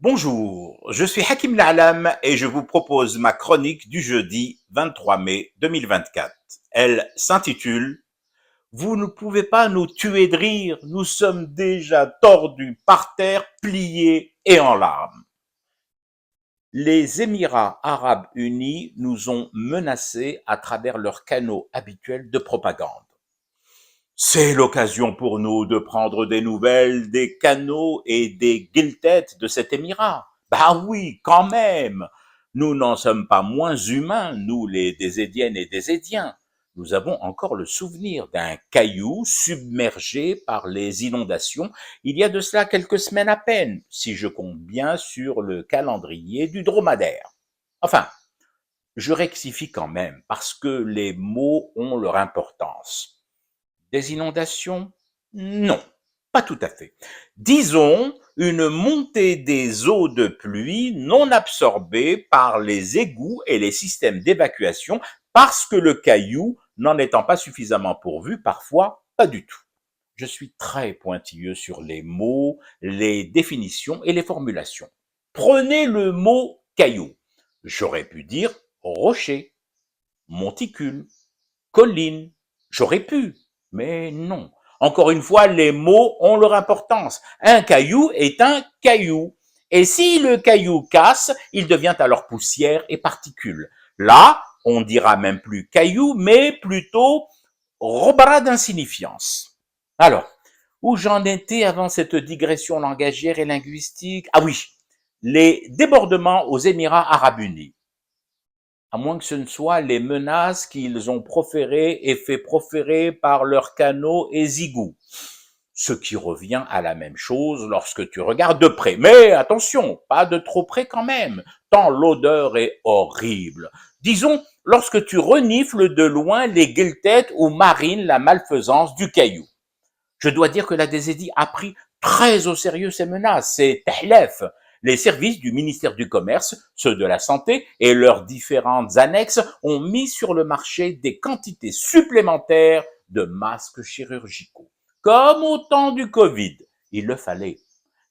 Bonjour, je suis Hakim La'alam et je vous propose ma chronique du jeudi 23 mai 2024. Elle s'intitule Vous ne pouvez pas nous tuer de rire, nous sommes déjà tordus par terre, pliés et en larmes. Les Émirats arabes unis nous ont menacés à travers leurs canaux habituels de propagande. C'est l'occasion pour nous de prendre des nouvelles des canaux et des guiltêtes de cet émirat. Bah oui, quand même. Nous n'en sommes pas moins humains, nous les Désédiennes et Désédiens. Nous avons encore le souvenir d'un caillou submergé par les inondations il y a de cela quelques semaines à peine, si je compte bien sur le calendrier du dromadaire. Enfin, je rectifie quand même parce que les mots ont leur importance. Des inondations? Non, pas tout à fait. Disons une montée des eaux de pluie non absorbées par les égouts et les systèmes d'évacuation parce que le caillou, n'en étant pas suffisamment pourvu, parfois pas du tout. Je suis très pointilleux sur les mots, les définitions et les formulations. Prenez le mot caillou. J'aurais pu dire rocher, monticule, colline. J'aurais pu, mais non. Encore une fois, les mots ont leur importance. Un caillou est un caillou. Et si le caillou casse, il devient alors poussière et particules. Là, on dira même plus caillou, mais plutôt robara d'insignifiance. Alors, où j'en étais avant cette digression langagière et linguistique? Ah oui, les débordements aux Émirats arabes unis, à moins que ce ne soient les menaces qu'ils ont proférées et fait proférer par leurs canaux et zigous. Ce qui revient à la même chose lorsque tu regardes de près. Mais attention, pas de trop près quand même, tant l'odeur est horrible. Disons, lorsque tu renifles de loin les guiltêtes ou marines la malfaisance du caillou. Je dois dire que la DZI a pris très au sérieux ces menaces, ces tahlef. Les services du ministère du Commerce, ceux de la Santé et leurs différentes annexes ont mis sur le marché des quantités supplémentaires de masques chirurgicaux. Comme au temps du Covid, il le fallait.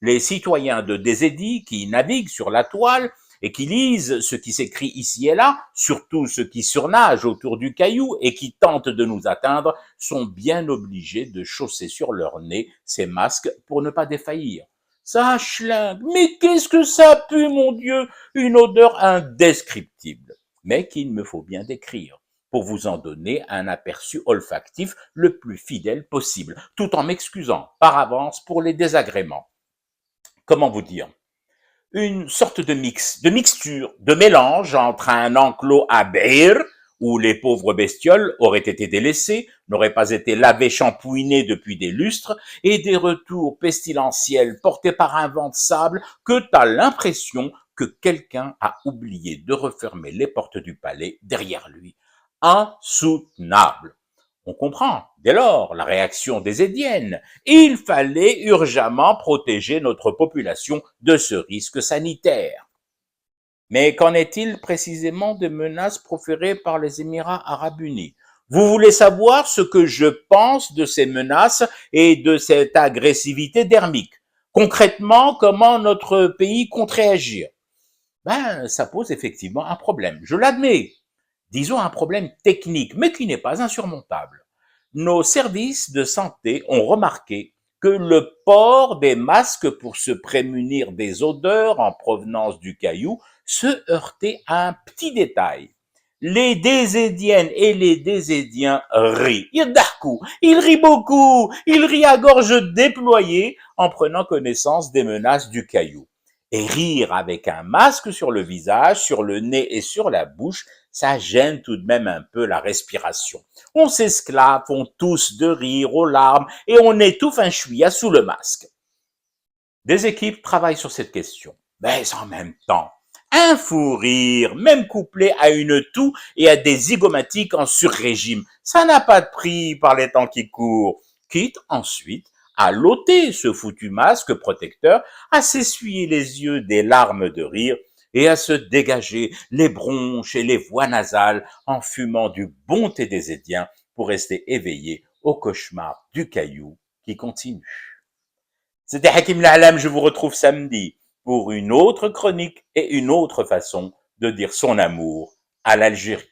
Les citoyens de DZI qui naviguent sur la toile et qui lisent ce qui s'écrit ici et là, surtout ceux qui surnagent autour du caillou et qui tentent de nous atteindre, sont bien obligés de chausser sur leur nez ces masques pour ne pas défaillir. Ça schlingue, mais qu'est-ce que ça pue, mon Dieu, une odeur indescriptible, mais qu'il me faut bien décrire pour vous en donner un aperçu olfactif le plus fidèle possible, tout en m'excusant par avance pour les désagréments. Comment vous dire? Une sorte de mixture, de mélange entre un enclos à Beir, où les pauvres bestioles auraient été délaissées, n'auraient pas été lavées, shampouinées depuis des lustres, et des retours pestilentiels portés par un vent de sable que t'as l'impression que quelqu'un a oublié de refermer les portes du palais derrière lui. Insoutenable. On comprend, dès lors, la réaction des Édiennes. Il fallait urgemment protéger notre population de ce risque sanitaire. Mais qu'en est-il précisément des menaces proférées par les Émirats arabes unis? Vous voulez savoir ce que je pense de ces menaces et de cette agressivité dermique? Concrètement, comment notre pays compte réagir? Ça pose effectivement un problème. Je l'admets. Disons un problème technique, mais qui n'est pas insurmontable. Nos services de santé ont remarqué que le port des masques pour se prémunir des odeurs en provenance du caillou se heurtait à un petit détail. Les Désédiennes et les Désédiens rient. Ils rient beaucoup, ils rient à gorge déployée en prenant connaissance des menaces du caillou. Et rire avec un masque sur le visage, sur le nez et sur la bouche, ça gêne tout de même un peu la respiration. On s'esclave, on tousse de rire aux larmes et on étouffe un chouïa sous le masque. Des équipes travaillent sur cette question, mais en même temps, un fou rire, même couplé à une toux et à des zygomatiques en sur-régime, ça n'a pas de prix par les temps qui courent. Quitte ensuite à l'ôter ce foutu masque protecteur, à s'essuyer les yeux des larmes de rire et à se dégager les bronches et les voies nasales en fumant du bon thé des Édiens pour rester éveillé au cauchemar du caillou qui continue. C'était Hakim La'alam, je vous retrouve samedi. pour une autre chronique et une autre façon de dire son amour à l'Algérie.